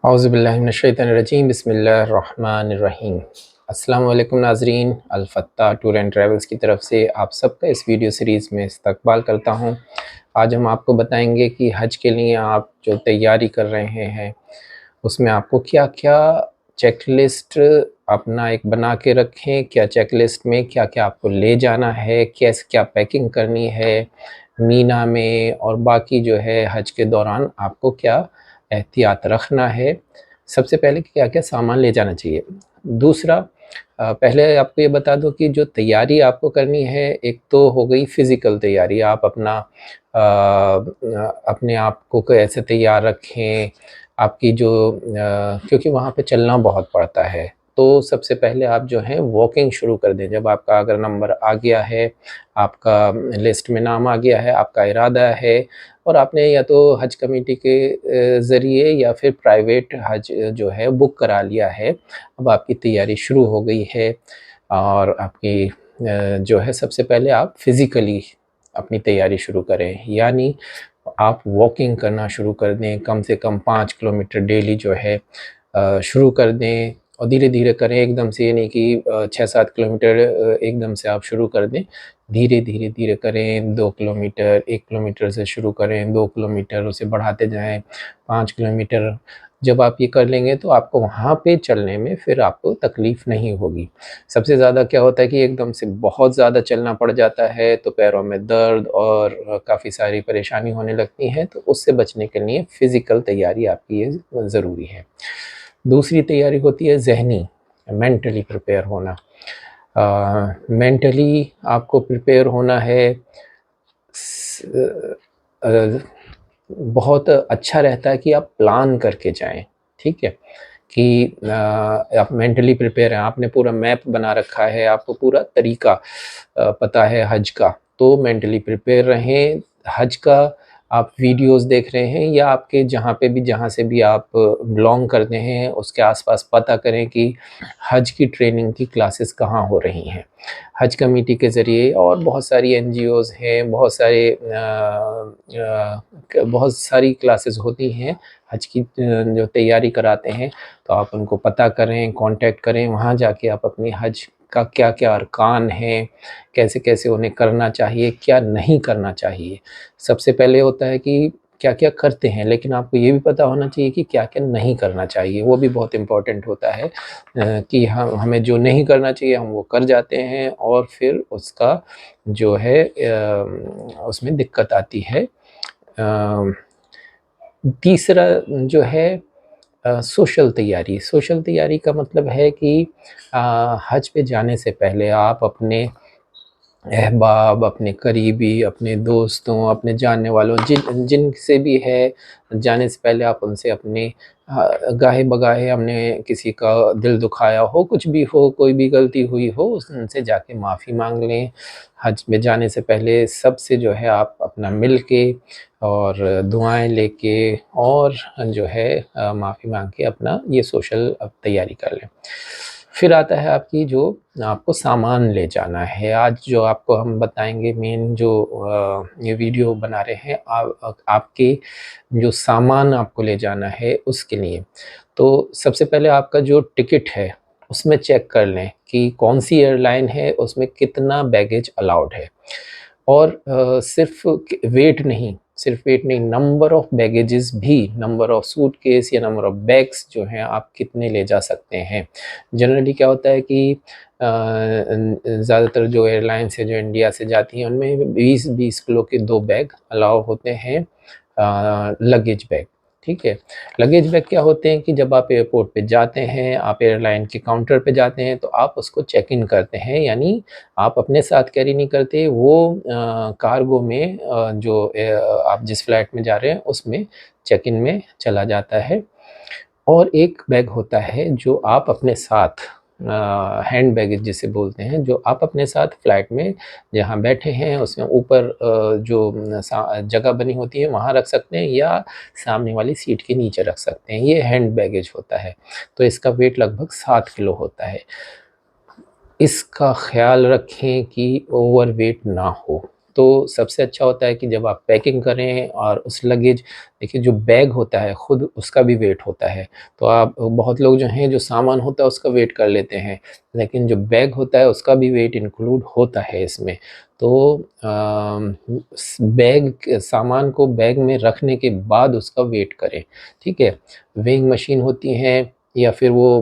औज़ुबिल्लाहिमिनश्शैतानिर्रजीम बिस्मिल्लाहिर्रहमानिर्रहीम। अस्सलामु अलैकुम नाज़रीन, अल-फ़त्ताह टूर एंड ट्रैवल्स की तरफ से आप सबका इस वीडियो सीरीज़ में इस्तक़बाल करता हूँ। आज हम आपको बताएंगे कि हज के लिए आप जो तैयारी कर रहे हैं उसमें आपको क्या-क्या चेकलिस्ट अपना एक बना के रखें, क्या चेकलिस्ट में क्या-क्या आपको ले जाना है, कैसे क्या पैकिंग करनी है मीना में, और बाकी जो है हज के दौरान आपको क्या एहतियात रखना है। सबसे पहले क्या-क्या सामान ले जाना चाहिए। दूसरा, पहले आपको ये बता दूँ कि जो तैयारी आपको करनी है, एक तो हो गई फ़िज़िकल तैयारी। आप अपना अपने आप को कैसे तैयार रखें, आपकी जो क्योंकि वहाँ पे चलना बहुत पड़ता है, तो सबसे पहले आप जो है वॉकिंग शुरू कर दें। जब आपका अगर नंबर आ गया है, आपका लिस्ट में नाम आ गया है, आपका इरादा है और आपने या तो हज कमेटी के ज़रिए या फिर प्राइवेट हज जो है बुक करा लिया है, अब आपकी तैयारी शुरू हो गई है और आपकी जो है सबसे पहले आप फ़िज़िकली अपनी तैयारी शुरू करें, यानी आप वॉकिंग करना शुरू कर दें। कम से कम 5 किलोमीटर डेली जो है शुरू कर दें और धीरे-धीरे करें। एकदम से ये नहीं कि 6-7 किलोमीटर एकदम से आप शुरू कर दें। धीरे-धीरे करें। 2 किलोमीटर, 1 किलोमीटर से शुरू करें, 2 किलोमीटर उसे बढ़ाते जाएँ, 5 किलोमीटर। जब आप ये कर लेंगे तो आपको वहाँ पे चलने में फिर आपको तकलीफ़ नहीं होगी। सबसे ज़्यादा क्या होता है कि एकदम से बहुत ज़्यादा चलना पड़ जाता है तो पैरों में दर्द और काफ़ी सारी परेशानी होने लगती हैं, तो उससे बचने के लिए फ़िज़िकल तैयारी आपकी ये ज़रूरी है। दूसरी तैयारी होती है ज़हनी, मेंटली प्रिपेयर होना। मेंटली आपको प्रिपेयर होना है। अ, बहुत अच्छा रहता है कि आप प्लान करके जाएँ, ठीक है? कि आप मेंटली प्रिपेयर हैं, आपने पूरा मैप बना रखा है, आपको पूरा तरीका पता है हज का, तो मेंटली प्रिपेयर रहें। हज का आप वीडियोज़ देख रहे हैं या आपके जहाँ से भी आप बिलॉन्ग करते हैं, उसके आस-पास पता करें कि हज की ट्रेनिंग की क्लासेस कहाँ हो रही हैं। हज कमेटी के ज़रिए और बहुत सारी एनजीओज़ हैं, बहुत सारी क्लासेस होती हैं हज की जो तैयारी कराते हैं, तो आप उनको पता करें, कॉन्टैक्ट करें। वहाँ जाके आप अपनी हज का क्या-क्या अरकान हैं, कैसे-कैसे उन्हें करना चाहिए, क्या नहीं करना चाहिए। सबसे पहले होता है कि क्या-क्या करते हैं, लेकिन आपको ये भी पता होना चाहिए कि क्या-क्या नहीं करना चाहिए, वो भी बहुत इम्पोर्टेंट होता है। कि हमें जो नहीं करना चाहिए हम वो कर जाते हैं और फिर उसका जो है उसमें दिक्कत आती है। तीसरा जो है सोशल तैयारी का मतलब है कि हज पे जाने से पहले आप अपने अहबाब, अपने करीबी, अपने दोस्तों, अपने जानने वालों जिनसे भी है, जाने से पहले आप उनसे अपने गाहे-बगाहे हमने किसी का दिल दुखाया हो, कुछ भी हो, कोई भी गलती हुई हो, उनसे जाके माफ़ी माँग लें। हज में जाने से पहले सबसे जो है आप अपना मिल के और दुआएँ लेके और जो है माफ़ी माँग के अपना ये सोशल तैयारी कर लें। फिर आता है आपकी जो आपको सामान ले जाना है। आज जो आपको हम बताएँगे मेन जो ये वीडियो बना रहे हैं आपके जो सामान आपको ले जाना है उसके लिए। तो सबसे पहले आपका जो टिकट है उसमें चेक कर लें कि कौन-सी एयरलाइन है, उसमें कितना बैगेज अलाउड है। और सिर्फ वेट नहीं, नंबर ऑफ़ बैगेजेस भी, नंबर ऑफ़ सूटकेस या नंबर ऑफ़ बैग्स जो हैं आप कितने ले जा सकते हैं। जनरली क्या होता है कि ज़्यादातर जो एयरलाइन्स है जो इंडिया से जाती हैं उनमें 20-20 किलो के 2 बैग अलाउ होते हैं, लगेज बैग, ठीक है। लगेज बैग क्या होते हैं कि जब आप एयरपोर्ट पे जाते हैं, आप एयरलाइन के काउंटर पे जाते हैं तो आप उसको चेक इन करते हैं, यानी आप अपने साथ कैरी नहीं करते, वो कार्गो में आप जिस फ्लाइट में जा रहे हैं उसमें चेक इन में चला जाता है। और एक बैग होता है जो आप अपने साथ हैंड बैगेज जिसे बोलते हैं, जो आप अपने साथ फ़्लाइट में जहाँ बैठे हैं उसमें ऊपर जगह बनी होती है वहाँ रख सकते हैं या सामने वाली सीट के नीचे रख सकते हैं, ये हैंड बैगेज होता है। तो इसका वेट लगभग 7 किलो होता है। इसका ख़्याल रखें कि ओवरवेट ना हो। तो सबसे अच्छा होता है कि जब आप पैकिंग करें और उस लगेज, देखिए जो बैग होता है खुद उसका भी वेट होता है। तो आप बहुत लोग जो हैं जो सामान होता है उसका वेट कर लेते हैं, लेकिन जो बैग होता है उसका भी वेट इंक्लूड होता है इसमें। तो बैग सामान को बैग में रखने के बाद उसका वेट करें, ठीक है। वेइंग मशीन होती हैं या फिर वो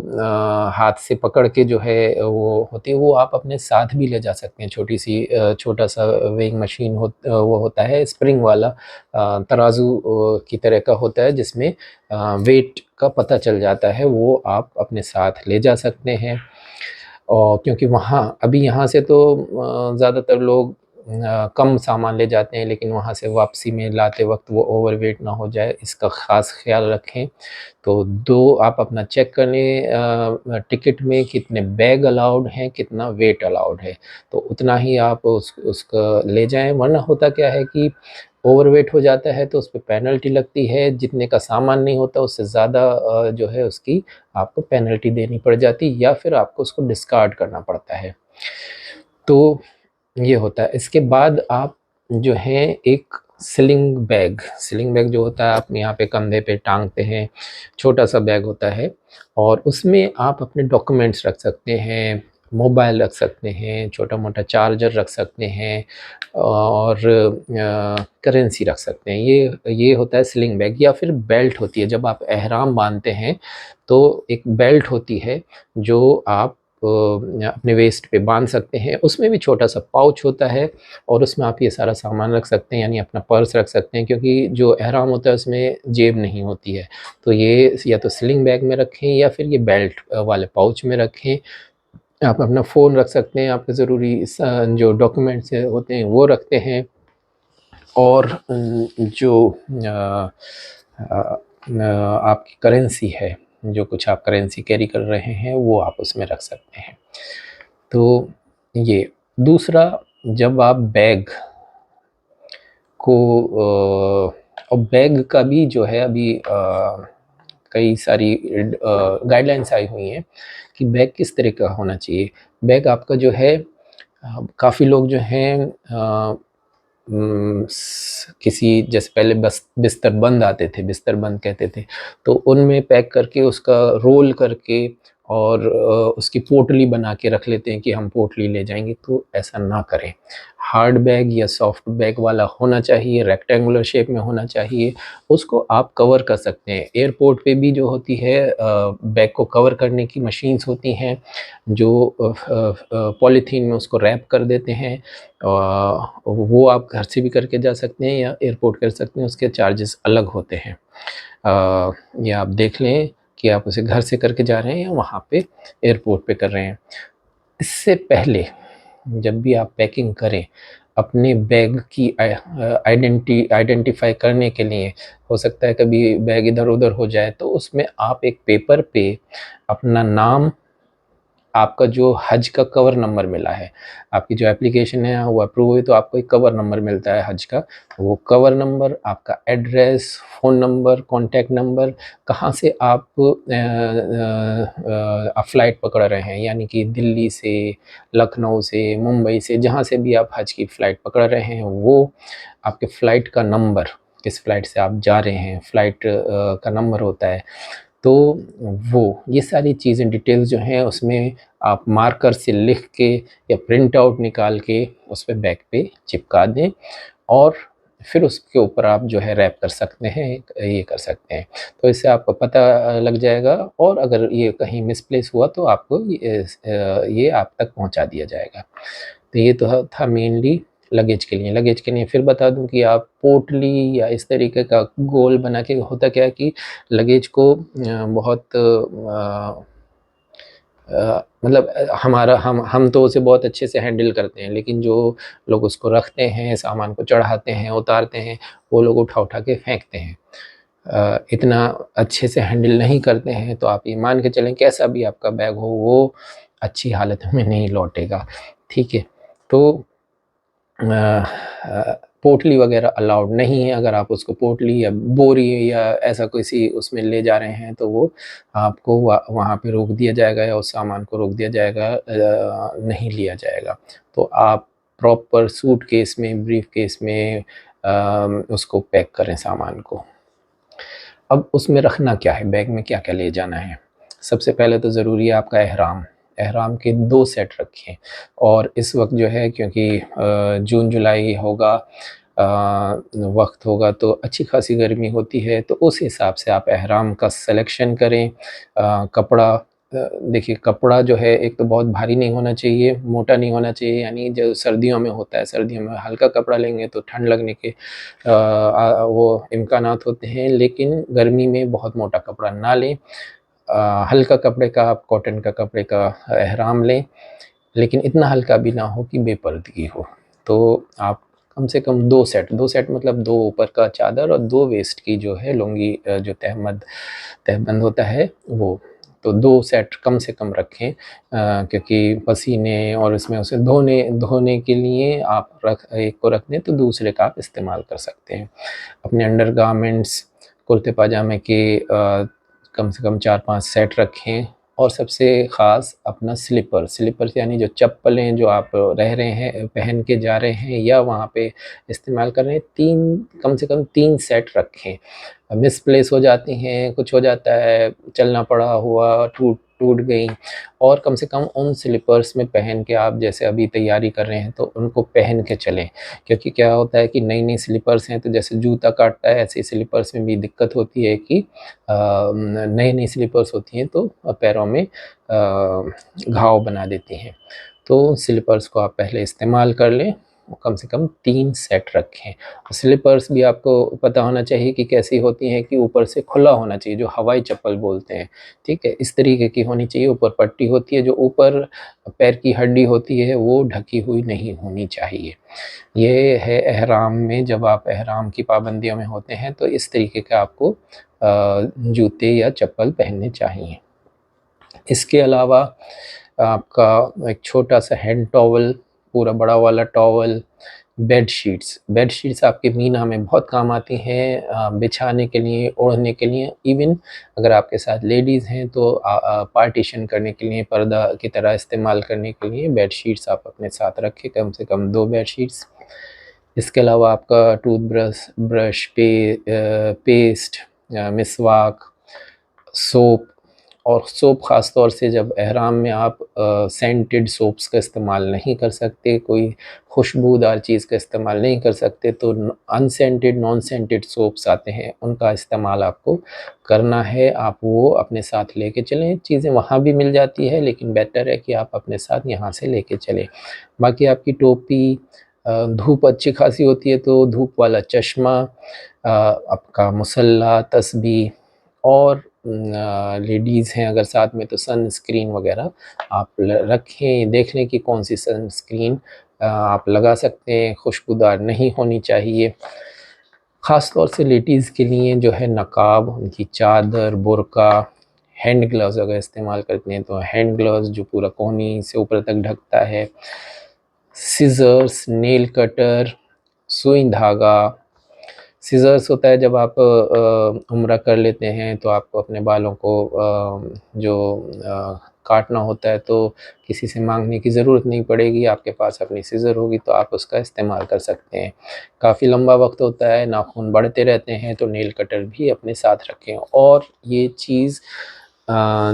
हाथ से पकड़ के जो है वो होती है, वो आप अपने साथ भी ले जा सकते हैं। छोटी सी छोटा सा वेइंग मशीन वो होता है स्प्रिंग वाला, तराजू की तरह का होता है जिसमें वेट का पता चल जाता है, वो आप अपने साथ ले जा सकते हैं। और क्योंकि वहाँ अभी यहाँ से तो ज़्यादातर लोग कम सामान ले जाते हैं, लेकिन वहाँ से वापसी में लाते वक्त वो ओवरवेट ना हो जाए, इसका ख़ास ख़्याल रखें। तो 2 आप अपना चेक कर लें टिकट में कितने बैग अलाउड हैं, कितना वेट अलाउड है, तो उतना ही आप उसका ले जाएँ। वरना होता क्या है कि ओवरवेट हो जाता है तो उस पे पेनल्टी लगती है, जितने का सामान नहीं होता उससे ज़्यादा जो है उसकी आपको पेनल्टी देनी पड़ जाती है या फिर आपको उसको डिस्कार्ड करना पड़ता है। तो ये होता है। इसके बाद आप जो है एक स्लिंग बैग जो होता है आप यहाँ पे कंधे पे टाँगते हैं, छोटा-सा बैग होता है और उसमें आप अपने डॉक्यूमेंट्स रख सकते हैं, मोबाइल रख सकते हैं, छोटा-मोटा चार्जर रख सकते हैं और करेंसी रख सकते हैं। ये होता है स्लिंग बैग। या फिर बेल्ट होती है, जब आप एहराम बाँधते हैं तो एक बेल्ट होती है जो आप अपने वेस्ट पे बांध सकते हैं। उसमें भी छोटा-सा पाउच होता है और उसमें आप ये सारा सामान रख सकते हैं, यानी अपना पर्स रख सकते हैं, क्योंकि जो एहराम होता है उसमें जेब नहीं होती है। तो ये या तो स्लिंग बैग में रखें या फिर ये बेल्ट वाले पाउच में रखें। आप अपना फ़ोन रख सकते हैं, आपके ज़रूरी जो डॉक्यूमेंट्स होते हैं वो रखते हैं और जो आपकी करेंसी है, जो कुछ आप करेंसी कैरी कर रहे हैं वो आप उसमें रख सकते हैं। तो ये दूसरा, जब आप बैग को और बैग का भी जो है अभी कई सारी गाइडलाइंस आई हुई हैं कि बैग किस तरह का होना चाहिए। बैग आपका जो है काफ़ी लोग जो हैं किसी जैसे पहले बस बिस्तर बंद आते थे, बिस्तर बंद कहते थे, तो उनमें पैक करके उसका रोल करके और उसकी पोटली बना के रख लेते हैं कि हम पोटली ले जाएँगे, तो ऐसा ना करें। हार्ड बैग या सॉफ्ट बैग वाला होना चाहिए, रेक्टेंगुलर शेप में होना चाहिए, उसको आप कवर कर सकते हैं। एयरपोर्ट पे भी जो होती है बैग को कवर करने की मशीन्स होती हैं, जो पॉलीथीन में उसको रैप कर देते हैं। वो आप घर से भी करके जा सकते हैं या एयरपोर्ट कर सकते हैं, उसके चार्जेस अलग होते हैं। या आप देख लें कि आप उसे घर से करके जा रहे हैं या वहाँ पे एयरपोर्ट पे कर रहे हैं। इससे पहले जब भी आप पैकिंग करें, अपने बैग की आइडेंटिफ़ाई करने के लिए, हो सकता है कभी बैग इधर-उधर हो जाए, तो उसमें आप एक पेपर पे अपना नाम, आपका जो हज का कवर नंबर मिला है, आपकी जो एप्लीकेशन है वो अप्रूव हुई तो आपको एक कवर नंबर मिलता है हज का, वो कवर नंबर, आपका address, phone number, contact number, कहाँ से आप फ़्लाइट पकड़ रहे हैं, यानी कि दिल्ली से, लखनऊ से, मुंबई से, जहाँ से भी आप हज की फ़्लाइट पकड़ रहे हैं, वो आपके फ़्लाइट का नंबर, किस फ़्लाइट से आप जा रहे हैं, फ़्लाइट का नंबर होता है। तो वो ये सारी चीज़ें डिटेल्स जो हैं उसमें आप मार्कर से लिख के या प्रिंट आउट निकाल के उस पे बैग पे चिपका दें और फिर उसके ऊपर आप जो है रैप कर सकते हैं, ये कर सकते हैं। तो इससे आपको पता लग जाएगा और अगर ये कहीं मिसप्लेस हुआ तो आपको ये आप तक पहुँचा दिया जाएगा। तो ये तो था मेनली लगेज के लिए। लगेज के लिए फिर बता दूँ कि आप पोटली या इस तरीके का गोल बना के, होता क्या है कि लगेज को बहुत मतलब हमारा हम तो उसे बहुत अच्छे से हैंडल करते हैं, लेकिन जो लोग उसको रखते हैं, सामान को चढ़ाते हैं, उतारते हैं, वो लोग उठा-उठा के फेंकते हैं। इतना अच्छे से हैंडल नहीं करते हैं, तो आप ये मान के चलें कैसा भी आपका बैग हो, वो अच्छी हालत में नहीं लौटेगा, ठीक है? तो पोटली वगैरह अलाउड नहीं है। अगर आप उसको पोटली या बोरी या ऐसा किसी उसमें ले जा रहे हैं तो वो आपको वहाँ पे रोक दिया जाएगा या उस सामान को रोक दिया जाएगा, नहीं लिया जाएगा। तो आप प्रॉपर सूटकेस में, ब्रीफकेस में उसको पैक करें सामान को। अब उसमें रखना क्या है, बैग में क्या-क्या ले जाना है? सबसे पहले तो ज़रूरी है आपका एहराम। एहराम के 2 सेट रखें और इस वक़्त जो है क्योंकि जून-जुलाई होगा, वक़्त होगा तो अच्छी खासी गर्मी होती है, तो उस हिसाब से आप एहराम का सिलेक्शन करें। कपड़ा देखिए कपड़ा जो है एक तो बहुत भारी नहीं होना चाहिए, मोटा नहीं होना चाहिए, यानी जो सर्दियों में होता है, सर्दियों में हल्का कपड़ा लेंगे तो ठंड लगने के वो इम्कानात होते हैं, लेकिन गर्मी में बहुत मोटा कपड़ा ना लें। हल्का कपड़े का, आप कॉटन का कपड़े का एहराम लें, लेकिन इतना हल्का भी ना हो कि बेपर्दगी हो। तो आप कम से कम 2 सेट मतलब 2 ऊपर का चादर और 2 वेस्ट की जो है लुंगी, जो तहबंद होता है वो। तो 2 सेट कम से कम रखें, क्योंकि पसीने और उसमें उसे धोने धोने के लिए आप एक को रख दें तो दूसरे का आप इस्तेमाल कर सकते हैं। अपने अंडरगारमेंट्स, कुर्ते पाजामे के कम से कम 4-5 सेट रखें और सबसे ख़ास अपना स्लीपर्स यानी जो चप्पलें जो आप रह रहे हैं, पहन के जा रहे हैं या वहाँ पे इस्तेमाल कर रहे हैं, 3 कम से कम 3 सेट रखें। मिसप्लेस हो जाती हैं, कुछ हो जाता है, चलना पड़ा हुआ, टूट टूट गई, और कम से कम उन स्लीपर्स में पहन के आप जैसे अभी तैयारी कर रहे हैं तो उनको पहन के चलें। क्योंकि क्या होता है कि नई-नई स्लीपर्स हैं तो जैसे जूता काटता है ऐसे स्लीपर्स में भी दिक्कत होती है कि नई-नई स्लीपर्स होती हैं तो पैरों में घाव बना देती हैं। तो स्लीपर्स को आप पहले इस्तेमाल कर लें, कम से कम 3 सेट रखें। स्लीपर्स भी आपको पता होना चाहिए कि कैसी होती हैं कि ऊपर से खुला होना चाहिए, जो हवाई चप्पल बोलते हैं, ठीक है? इस तरीके की होनी चाहिए, ऊपर पट्टी होती है, जो ऊपर पैर की हड्डी होती है वो ढकी हुई नहीं होनी चाहिए। ये है एहराम में, जब आप एहराम की पाबंदियों में होते हैं तो इस तरीके का आपको जूते या चप्पल पहनने चाहिए। इसके अलावा आपका एक छोटा-सा हैंड टॉवल, पूरा बड़ा वाला टॉवल, बेडशीट्स आपके मीना में बहुत काम आती हैं, बिछाने के लिए, ओढ़ने के लिए, इवन अगर आपके साथ लेडीज़ हैं तो पार्टीशन करने के लिए, पर्दा की तरह इस्तेमाल करने के लिए बेडशीट्स आप अपने साथ रखें, कम से कम 2 बेडशीट्स। इसके अलावा आपका टूथब्रश ब्रश पेस्ट, मिसवाक, सोप, और सोप ख़ास तौर से जब एहराम में आप सेंटेड सोप्स का इस्तेमाल नहीं कर सकते, कोई खुशबूदार चीज़ का इस्तेमाल नहीं कर सकते, तो अनसेंटेड, नॉन सेंटेड सोप्स आते हैं, उनका इस्तेमाल आपको करना है। आप वो अपने साथ लेके चलें, चीज़ें वहाँ भी मिल जाती है लेकिन बेटर है कि आप अपने साथ यहाँ से लेके चलें। बाकी आपकी टोपी, धूप अच्छी खासी होती है तो धूप वाला चश्मा, आपका मुसल्ला, तस्बीह, और लेडीज़ हैं अगर साथ में तो सनस्क्रीन वग़ैरह आप रखें, देख लें कि कौन-सी सनस्क्रीन आप लगा सकते हैं, खुशबूदार नहीं होनी चाहिए। ख़ास तौर से लेडीज़ के लिए जो है नकाब, उनकी चादर, बुर्का, हैंड ग्लव्स अगर इस्तेमाल करते हैं तो हैंड ग्लव्स जो पूरा कोहनी से ऊपर तक ढकता है, सिज़र्स, नेल कटर, सुई धागा। सीज़र्स होता है जब आप उम्रा कर लेते हैं तो आपको अपने बालों को काटना होता है तो किसी से माँगने की ज़रूरत नहीं पड़ेगी, आपके पास अपनी सीज़र होगी तो आप उसका इस्तेमाल कर सकते हैं। काफ़ी लंबा वक़्त होता है, नाख़ून बढ़ते रहते हैं तो नेल कटर भी अपने साथ रखें, और ये चीज़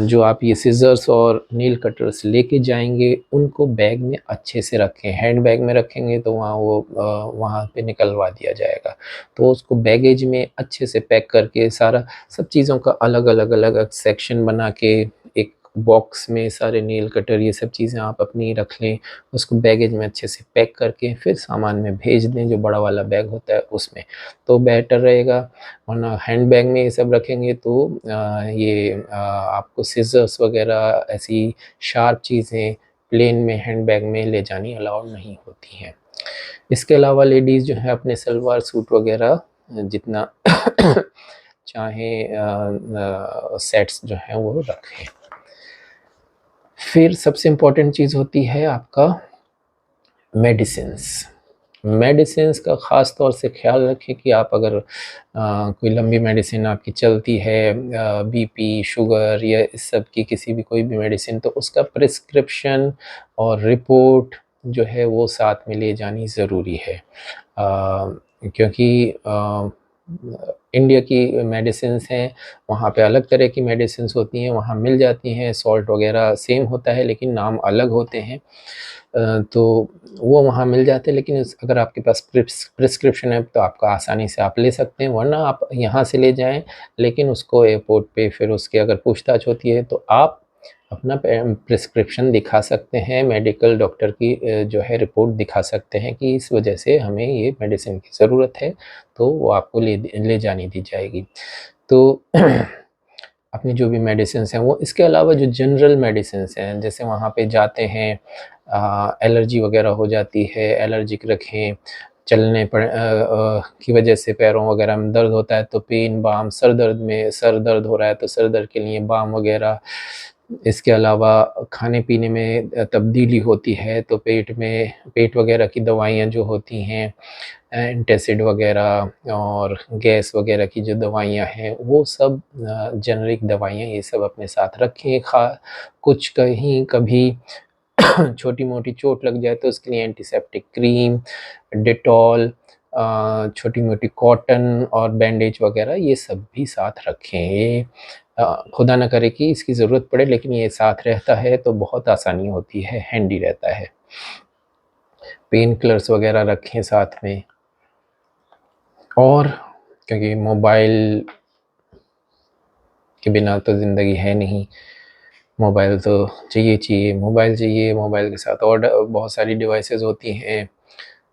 जो आप ये सिज़र्स और नेल कटर्स लेके जाएँगे उनको बैग में अच्छे से रखें। हैंड बैग में रखेंगे तो वहाँ पे निकलवा दिया जाएगा। तो उसको बैगेज में अच्छे से पैक करके सारा सब चीज़ों का अलग-अलग सेक्शन बना के एक बॉक्स में सारे नेल कटर ये सब चीज़ें आप अपनी रख लें। उसको बैगेज में अच्छे से पैक करके फिर सामान में भेज दें, जो बड़ा वाला बैग होता है उसमें, तो बेहतर रहेगा। वरना हैंड बैग में ये सब रखेंगे तो आपको सिज़र्स वग़ैरह ऐसी शार्प चीज़ें प्लेन में हैंड बैग में ले जानी अलाउड नहीं होती हैं। इसके अलावा लेडीज़ जो है अपने सलवार सूट वग़ैरह जितना चाहें सेट्स जो हैं वो रखें। फिर सबसे इम्पोर्टेंट चीज़ होती है आपका मेडिसिन्स का ख़ास तौर से ख़्याल रखें कि आप अगर कोई लंबी मेडिसिन आपकी चलती है, बीपी, शुगर या इस सब की किसी भी कोई भी मेडिसिन, तो उसका प्रिस्क्रिप्शन और रिपोर्ट जो है वो साथ में ले जानी ज़रूरी है। क्योंकि इंडिया की मेडिसिन्स हैं, वहाँ पे अलग तरह की मेडिसिन्स होती हैं, वहाँ मिल जाती हैं, सॉल्ट वग़ैरह सेम होता है लेकिन नाम अलग होते हैं। तो वो वहाँ मिल जाते हैं, लेकिन अगर आपके पास प्रिस्क्रिप्शन है तो आपका आसानी से आप ले सकते हैं, वरना आप यहाँ से ले जाएँ, लेकिन उसको एयरपोर्ट पे फिर उसकी अगर पूछताछ होती है तो आप अपना प्रिस्क्रिप्शन दिखा सकते हैं, मेडिकल डॉक्टर की जो है रिपोर्ट दिखा सकते हैं कि इस वजह से हमें ये मेडिसिन की ज़रूरत है, तो वो आपको ले जाने दी जाएगी। तो अपनी जो भी मेडिसिन्स हैं वो, इसके अलावा जो जनरल मेडिसिन्स हैं, जैसे वहाँ पे जाते हैं एलर्जी वग़ैरह हो जाती है, एलर्जिक रखें, की वजह से पैरों वग़ैरह में दर्द होता है तो पेन बाम, सर दर्द हो रहा है तो सर दर्द के लिए बाम वग़ैरह। इसके अलावा खाने-पीने में तब्दीली होती है तो पेट वग़ैरह की दवाइयाँ जो होती हैं, एंटासिड वग़ैरह और गैस वग़ैरह की जो दवाइयाँ हैं, वो सब जेनरिक दवाइयाँ ये सब अपने साथ रखें। कुछ कहीं कभी छोटी-मोटी चोट लग जाए तो उसके लिए एंटीसेप्टिक क्रीम, डेटॉल, छोटी-मोटी कॉटन और बैंडेज वग़ैरह ये सब भी साथ रखें। ये खुदा ना करे कि इसकी ज़रूरत पड़े, लेकिन ये साथ रहता है तो बहुत आसानी होती है, हैंडी रहता है। पेन किलर्स वग़ैरह रखें साथ में। और क्योंकि मोबाइल के बिना तो ज़िंदगी है नहीं, मोबाइल तो मोबाइल के साथ और बहुत सारी डिवाइसेज़ होती हैं,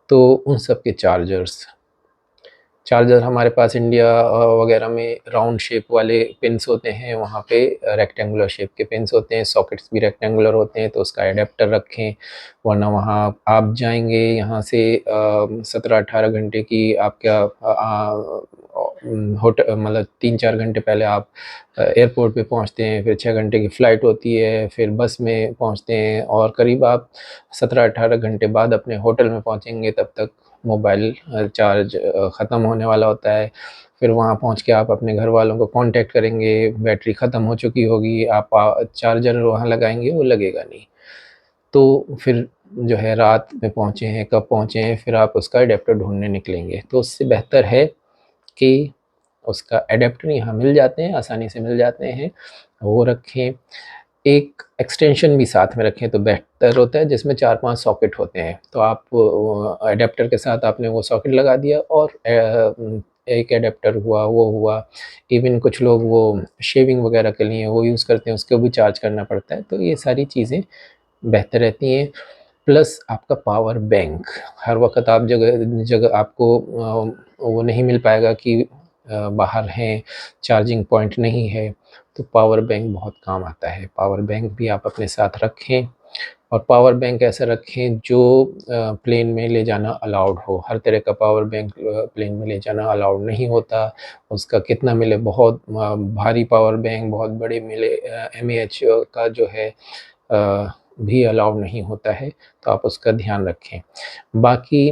तो उन सब के चार्जर हमारे पास इंडिया वगैरह में राउंड शेप वाले पिन्स होते हैं, वहाँ पे रेक्टेंगुलर शेप के पिन्स होते हैं, सॉकेट्स भी रेक्टेंगुलर होते हैं, तो उसका एडेप्टर रखें, वरना वहाँ आप जाएँगे यहाँ से 17-18 घंटे की आपका मतलब 3-4 घंटे पहले आप एयरपोर्ट पे पहुँचते हैं, फिर 6 घंटे की फ़्लाइट होती है, फिर बस में पहुँचते हैं और करीब आप 17-18 घंटे बाद अपने होटल में पहुँचेंगे, तब तक मोबाइल चार्ज ख़त्म होने वाला होता है। फिर वहाँ पहुँच के आप अपने घर वालों को कॉन्टैक्ट करेंगे, बैटरी ख़त्म हो चुकी होगी, आप चार्जर वहाँ लगाएँगे, वो लगेगा नहीं। तो फिर जो है रात में पहुँचे हैं, कब पहुँचे हैं, फिर आप उसका एडेप्टर ढूँढने निकलेंगे। तो उससे बेहतर है कि उसका एडेप्टर यहाँ मिल जाते हैं, आसानी से मिल जाते हैं, वो रखें। एक एक्सटेंशन भी साथ में रखें तो बेहतर होता है, जिसमें 4-5 सॉकेट होते हैं। तो आप एडेप्टर के साथ आपने वो सॉकेट लगा दिया और एक एडेप्टर हुआ, वो हुआ। इवन कुछ लोग वो शेविंग वगैरह के लिए वो यूज़ करते हैं, उसको भी चार्ज करना पड़ता है। तो ये सारी चीज़ें बेहतर रहती हैं। प्लस आपका पावर बैंक, हर वक़्त आप जगह जगह आपको वो नहीं मिल पाएगा कि बाहर हैं, चार्जिंग पॉइंट नहीं है, तो पावर बैंक बहुत काम आता है। पावर बैंक भी आप अपने साथ रखें और पावर बैंक ऐसा रखें जो प्लेन में ले जाना अलाउड हो। हर तरह का पावर बैंक प्लेन में ले जाना अलाउड नहीं होता। उसका कितना मिले, बहुत भारी पावर बैंक बहुत बड़े मिले, एमएएच का जो है भी अलाउड नहीं होता है, तो आप उसका ध्यान रखें। बाकी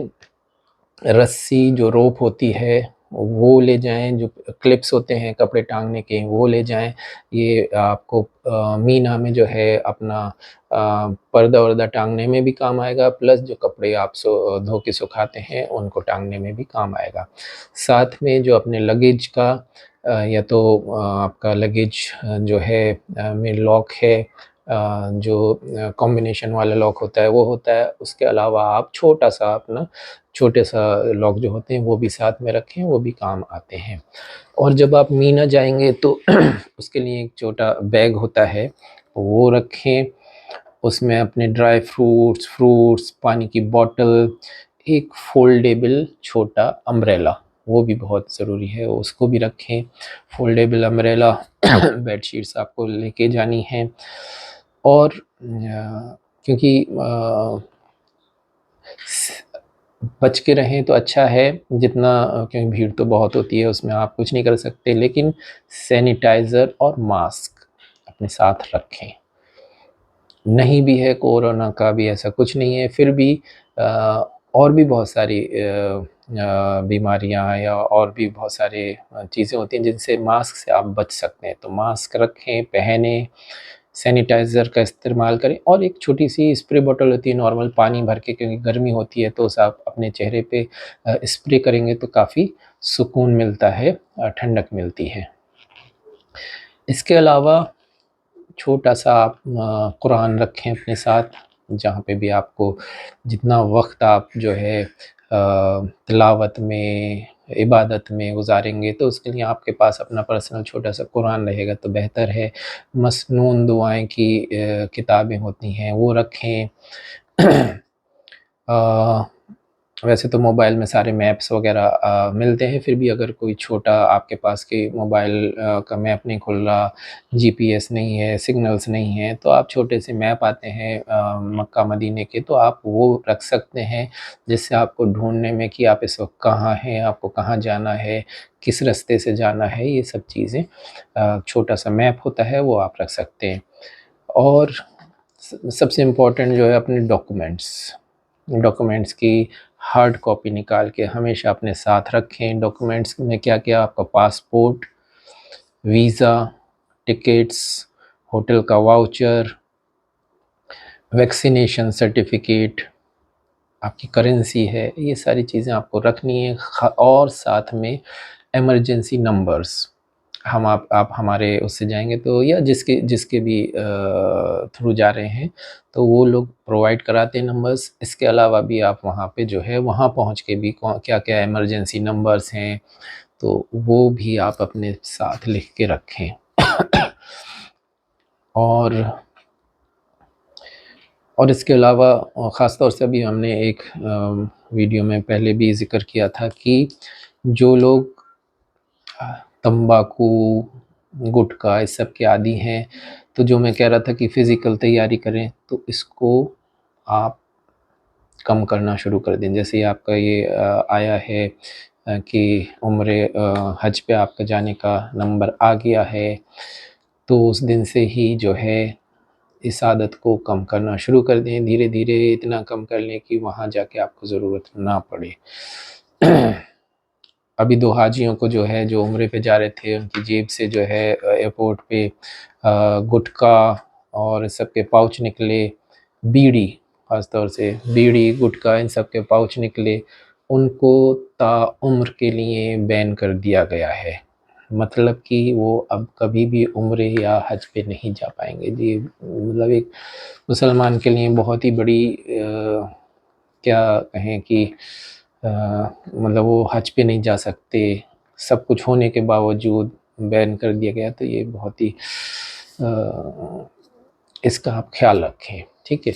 रस्सी जो रोप होती है वो ले जाएँ, जो क्लिप्स होते हैं कपड़े टाँगने के वो ले जाएँ। ये आपको मीना में जो है अपना पर्दा-वर्दा टाँगने में भी काम आएगा, प्लस जो कपड़े आप धो के सुखाते हैं उनको टाँगने में भी काम आएगा। साथ में जो अपने लगेज का या तो आपका लगेज जो है में लॉक है, जो कॉम्बिनेशन वाला लॉक होता है वो होता है। उसके अलावा आप छोटा-सा अपना छोटे-सा लॉक जो होते हैं वो भी साथ में रखें, वो भी काम आते हैं। और जब आप मीना जाएँगे तो उसके लिए एक छोटा बैग होता है, वो रखें। उसमें अपने ड्राई फ्रूट्स, पानी की बॉटल, एक फ़ोल्डेबल छोटा अम्ब्रेला, वो भी बहुत ज़रूरी है, उसको भी रखें। फ़ोल्डेबल अम्ब्रेला बेडशीट्स आपको लेके जानी हैं। और क्योंकि बच के रहें तो अच्छा है, जितना क्योंकि भीड़ तो बहुत होती है, उसमें आप कुछ नहीं कर सकते, लेकिन सैनिटाइज़र और मास्क अपने साथ रखें। नहीं भी है कोरोना का भी ऐसा कुछ नहीं है, फिर भी और भी बहुत सारी बीमारियाँ या और भी बहुत सारे चीज़ें होती हैं जिनसे मास्क से आप बच सकते हैं, तो मास्क रखें, पहनें। सैनिटाइज़र का इस्तेमाल करें और एक छोटी-सी स्प्रे बॉटल होती है नॉर्मल पानी भर के, क्योंकि गर्मी होती है तो उसे आप अपने चेहरे पे स्प्रे करेंगे तो काफ़ी सुकून मिलता है, ठंडक मिलती है। इसके अलावा छोटा-सा आप कुरान रखें अपने साथ, जहाँ पे भी आपको जितना वक़्त आप जो है तिलावत में, इबादत में गुज़ारेंगे तो उसके लिए आपके पास अपना पर्सनल छोटा-सा कुरान रहेगा तो बेहतर है। मसनून दुआएँ की किताबें होती हैं वो रखें। अ, वैसे तो मोबाइल में सारे मैप्स वग़ैरह मिलते हैं, फिर भी अगर कोई छोटा आपके पास के मोबाइल का मैप नहीं खुल रहा, जीपीएस नहीं है, सिग्नल्स नहीं हैं, तो आप छोटे से मैप आते हैं मक्का मदीने के, तो आप वो रख सकते हैं, जिससे आपको ढूँढने में कि आप इस वक़्त कहाँ हैं, आपको कहाँ जाना है, किस रास्ते से जाना है, ये सब चीज़ें छोटा-सा मैप होता है, वो आप रख सकते हैं। और सबसे इम्पोर्टेंट जो है अपने डॉक्यूमेंट्स, डॉक्यूमेंट्स की हार्ड कॉपी निकाल के हमेशा अपने साथ रखें। डॉक्यूमेंट्स में क्या-क्या, आपका पासपोर्ट, वीज़ा, टिकट्स, होटल का वाउचर, वैक्सीनेशन सर्टिफ़िकेट, आपकी करेंसी है, ये सारी चीज़ें आपको रखनी है। और साथ में इमरजेंसी नंबर्स, हम आप हमारे उससे जाएँगे तो या जिसके जिसके भी थ्रू जा रहे हैं, तो वो लोग प्रोवाइड कराते हैं नंबर्स। इसके अलावा भी आप वहाँ पे जो है, वहाँ पहुँच के भी क्या-क्या इमरजेंसी नंबर्स हैं, तो वो भी आप अपने साथ लिख के रखें। और इसके अलावा ख़ास तौर से अभी हमने एक वीडियो में पहले भी ज़िक्र किया था कि जो लोग तम्बाकू, गुटखा इस सब के आदी हैं, तो जो मैं कह रहा था कि फ़िज़िकल तैयारी करें, तो इसको आप कम करना शुरू कर दें। जैसे ही आपका ये आया है कि हज पे आपका जाने का नंबर आ गया है, तो उस दिन से ही जो है इस आदत को कम करना शुरू कर दें। धीरे-धीरे इतना कम कर लें कि वहाँ जाके आपको ज़रूरत ना पड़े। अभी 2 हाजियों को जो है, जो उम्रे पे जा रहे थे, उनकी जेब से जो है एयरपोर्ट पे गुटखा और सब के पाउच निकले, बीड़ी, ख़ास तौर से बीड़ी, गुटखा इन सब के पाउच निकले, उनको ताउम्र के लिए बैन कर दिया गया है। मतलब कि वो अब कभी भी उम्रे या हज पे नहीं जा पाएँगे। जी, मतलब एक मुसलमान के लिए बहुत ही बड़ी क्या कहें कि मतलब वो हज पे नहीं जा सकते, सब कुछ होने के बावजूद बैन कर दिया गया, तो ये बहुत ही इसका आप ख़्याल रखें, ठीक है?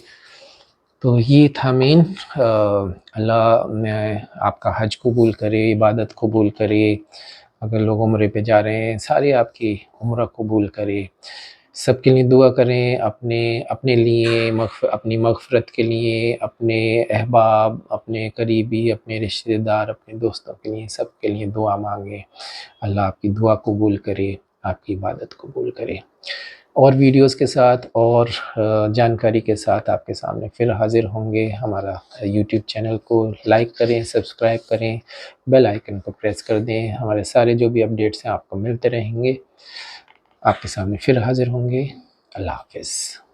तो ये था मेन। अल्लाह ने आपका हज कबूल करे, इबादत कबूल करे, अगर लोग उम्रे पे जा रहे हैं, सारी आपकी उम्र कबूल करे। सबके लिए दुआ करें, अपने अपने लिए अपनी मग़फ़िरत के लिए, अपने अहबाब, अपने करीबी, अपने रिश्तेदार, अपने दोस्तों के लिए, सबके लिए दुआ माँगे। अल्लाह आपकी दुआ कबूल करे, आपकी इबादत कबूल करे। और वीडियोज़ के साथ और जानकारी के साथ आपके सामने फिर हाज़िर होंगे। हमारा यूट्यूब चैनल को लाइक करें, सब्सक्राइब करें, बेल आइकन को प्रेस कर दें। हमारे सारे जो भी अपडेट्स हैं आपको मिलते रहेंगे। आपके सामने फिर हाज़िर होंगे। अल्लाह हाफ़िज़।